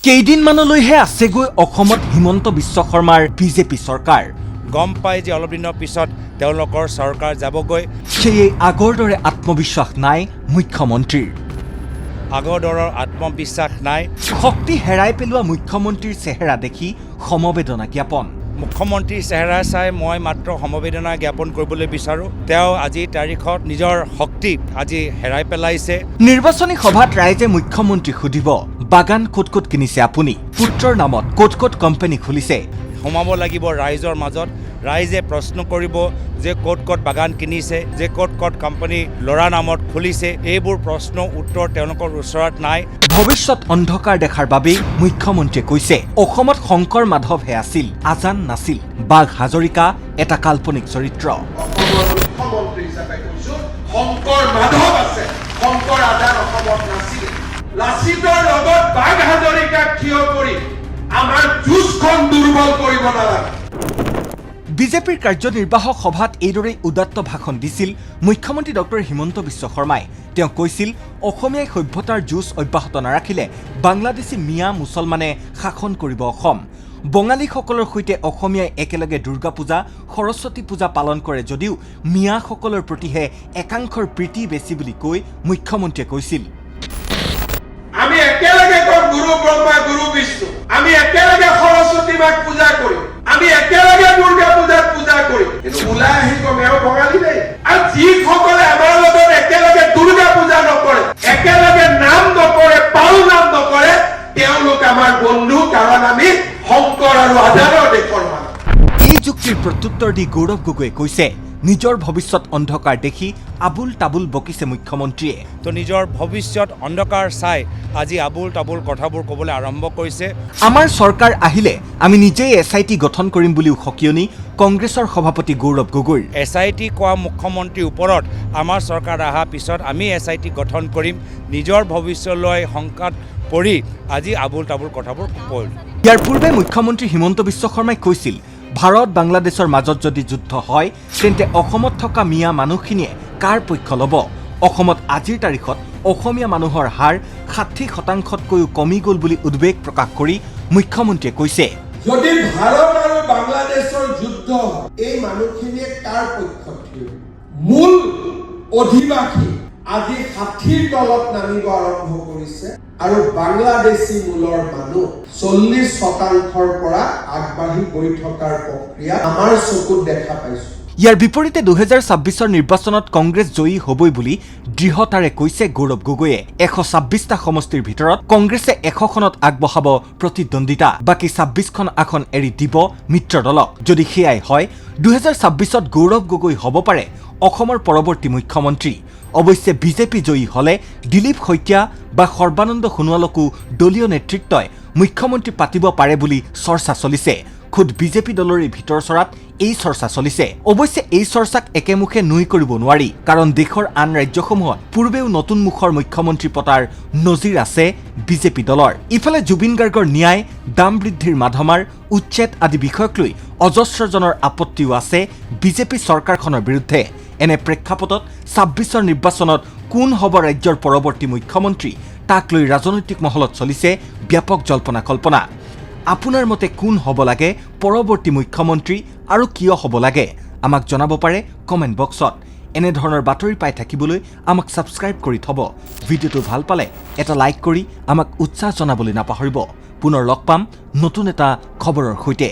কেইদিনমানলৈহে আছেগৈ অসমত হিমন্ত বিশ্ব শৰ্মাৰ বিজেপি চৰকাৰ। গম পাই যে অলপ দিনৰ পিছত তেওঁলোকৰ চৰকাৰ যাবগৈ। সেয়ে আগৰ দৰে আত্মবিশ্বাস নাই মুখ্যমন্ত্ৰীৰ। আগৰ দৰৰ আত্মবিশ্বাস নাই। শক্তি হেৰাই পেলোৱা মুখ্যমন্ত্ৰীৰ চেহেৰা দেখি সমবেদনা জ্ঞাপন। মুখ্যমন্ত্ৰীৰ চেহেৰা চাই মই মাত্ৰ সমবেদনা জ্ঞাপন কৰিবলৈ বিচাৰোঁ। তেওঁ আজিৰ তাৰিখত নিজৰ শক্তি আজি হেৰাই পেলাইছে। নিৰ্বাচনী সভাত ৰাইজে মুখ্যমন্ত্ৰীক সুধিব, বাগান ক'ত ক'ত কিনিছে আপুনি? পুত্ৰৰ নামত ক'ত ক'ত কোম্পানী খুলিছে? সোমাব লাগিব ৰাইজৰ মাজত। ৰাইজে প্ৰশ্ন কৰিব যে ক'ত ক'ত বাগান কিনিছে, যে ক'ত ক'ত কোম্পানী ল'ৰা নামত খুলিছে। এইবোৰ প্ৰশ্ন উত্তৰ তেওঁলোকৰ ওচৰত নাই। ভৱিষ্যত অন্ধকাৰ দেখাৰ বাবেই মুখ্যমন্ত্ৰীয়ে কৈছে, অসমত শংকৰ মাধৱহে আছিল, আজান নাছিল। বাঘ হাজৰিকা এটা কাল্পনিক চৰিত্ৰ। মুখ্যমন্ত্ৰী হিচাপে কৈছো, শংকৰ মাধৱ আছে, শংকৰ আজান অসমত নাছিল। লাচিতৰ লগত বাঘ হাজৰিকাক থিয় কৰি আমাৰ যুঁজখন দুৰ্বল কৰিব নালাগে। বিজেপিৰ কাৰ্যনিৰ্বাহক সভাত এইদৰেই উদাত্ত ভাষণ দিছিল মুখ্যমন্ত্ৰী ডক্টৰ হিমন্ত বিশ্ব শৰ্মাই। তেওঁ কৈছিল, অসমীয়াই সভ্যতাৰ যুঁজ অব্যাহত নাৰাখিলে বাংলাদেশী মিয়া মুছলমানে শাসন কৰিব অসম। বঙালীসকলৰ সৈতে অসমীয়াই একেলগে দুৰ্গা পূজা, সৰস্বতী পূজা পালন কৰে যদিও মিয়াসকলৰ প্ৰতিহে একাংশৰ প্ৰীতি বেছি বুলি কৈ মুখ্যমন্ত্ৰীয়ে কৈছিল, আমি একেলগে গুৰু ব্ৰহ্মা গুৰু বিষ্ণু, আমি একেলগে সৰস্বতী মাক পূজা কৰিম, আমি একেলগে দুৰ্গা পূজাত পূজা কৰিম। কিন্তু ওলাই আহি কম এওঁ বঙালী দেই। আৰু যিসকলে আমাৰ লগত একেলগে দুৰ্গা পূজা নকৰে, একেলগে নাম নকৰে, পাল নাম নকৰে, তেওঁলোক আমাৰ বন্ধু, কাৰণ আমি শংকৰ আৰু আজানৰ দেশৰ মানুহ। এই যুক্তিৰ প্ৰত্যুত্তৰ দি গৌৰৱ গগৈয়ে কৈছে, নিজৰ ভৱিষ্যত অন্ধকাৰ দেখি আবুল তাবুল বকিছে মুখ্যমন্ত্ৰীয়ে। তো নিজৰ ভৱিষ্যত অন্ধকাৰ চাই আজি আবুল তাবুল কথাবোৰ ক'বলৈ আৰম্ভ কৰিছে। আমাৰ চৰকাৰ আহিলে আমি নিজেই SIT গঠন কৰিম বুলিও সকিয়নি কংগ্ৰেছৰ সভাপতি গৌৰৱ গগৈৰ। SIT কোৱা মুখ্যমন্ত্ৰীৰ ওপৰত আমাৰ চৰকাৰ অহাৰ পিছত আমি SIT গঠন কৰিম। নিজৰ ভৱিষ্যতলৈ শংকাত পৰি আজি আবুল তাবুল কথাবোৰ কৈ। ইয়াৰ পূৰ্বে মুখ্যমন্ত্ৰী হিমন্ত বিশ্ব শৰ্মাই কৈছিল, ভাৰত বাংলাদেশৰ মাজত যদি যুদ্ধ হয় তেন্তে অসমত থকা মিয়া মানুহখিনিয়ে কাৰ পক্ষ ল'ব? অসমত আজিৰ তাৰিখত অসমীয়া মানুহৰ হাৰ 60%তকৈও কমি গ'ল বুলি উদ্বেগ প্ৰকাশ কৰি মুখ্যমন্ত্ৰীয়ে কৈছে, যদি ভাৰত আৰু বাংলাদেশৰ যুদ্ধ হয়, এই মানুহখিনিয়ে কাৰ পক্ষত থিয়? মূল অধিবাসী আজি 60ৰ তলত নামিব আৰম্ভ কৰিছে আৰু বাংলাদেশী মূলৰ মানুহ 40%ৰ পৰা আগবাঢ়ি গৈ থকাৰ প্ৰক্ৰিয়া আমাৰ চকুত দেখা পাইছো। ইয়াৰ বিপৰীতে 2026ৰ নিৰ্বাচনত কংগ্ৰেছ জয়ী হ'বই বুলি দৃঢ়তাৰে কৈছে গৌৰৱ গগৈয়ে। 126টা সমষ্টিৰ ভিতৰত কংগ্ৰেছে 100খনত আগবঢ়াব প্ৰতিদ্বন্দ্বিতা, বাকী 26খন আসন এৰি দিব মিত্ৰ দলক। যদি সেয়াই হয়, 2026ত গৌৰৱ গগৈ হ'ব পাৰে অসমৰ পৰৱৰ্তী মুখ্যমন্ত্ৰী। অৱশ্যে বিজেপি জয়ী হ'লে দিলীপ শইকীয়া বা সৰ্বানন্দ সোণোৱালকো দলীয় নেতৃত্বই মুখ্যমন্ত্ৰী পাতিব পাৰে বুলি চৰ্চা চলিছে। খুদ বিজেপি দলৰে ভিতৰ চৰাত এই চৰ্চা চলিছে। অৱশ্যে এই চৰ্চাক একেমুখে নুই কৰিব নোৱাৰি, কাৰণ দেশৰ আন ৰাজ্যসমূহত পূৰ্বেও নতুন মুখৰ মুখ্যমন্ত্ৰী পতাৰ নজিৰ আছে বিজেপি দলৰ। ইফালে জুবিন গাৰ্গৰ ন্যায়, দাম বৃদ্ধিৰ মাধমাৰ, উচ্ছেদ আদি বিষয়ক লৈ অজস্ৰজনৰ আপত্তিও আছে বিজেপি চৰকাৰখনৰ বিৰুদ্ধে। এনে প্ৰেক্ষাপটত 26ৰ নিৰ্বাচনত কোন হ'ব ৰাজ্যৰ পৰৱৰ্তী মুখ্যমন্ত্ৰী, তাক লৈ ৰাজনৈতিক মহলত চলিছে ব্যাপক জল্পনা কল্পনা। আপোনাৰ মতে কোন হ'ব লাগে পৰৱৰ্তী মুখ্যমন্ত্ৰী আৰু কিয় হ'ব লাগে? আমাক জনাব পাৰে কমেণ্ট বক্সত। এনেধৰণৰ বাতৰি পাই থাকিবলৈ আমাক ছাবস্ক্ৰাইব কৰি থ'ব। ভিডিঅ'টো ভাল পালে এটা লাইক কৰি আমাক উৎসাহ জনাবলৈ নাপাহৰিব। পুনৰ লগ পাম নতুন এটা খবৰৰ সৈতে।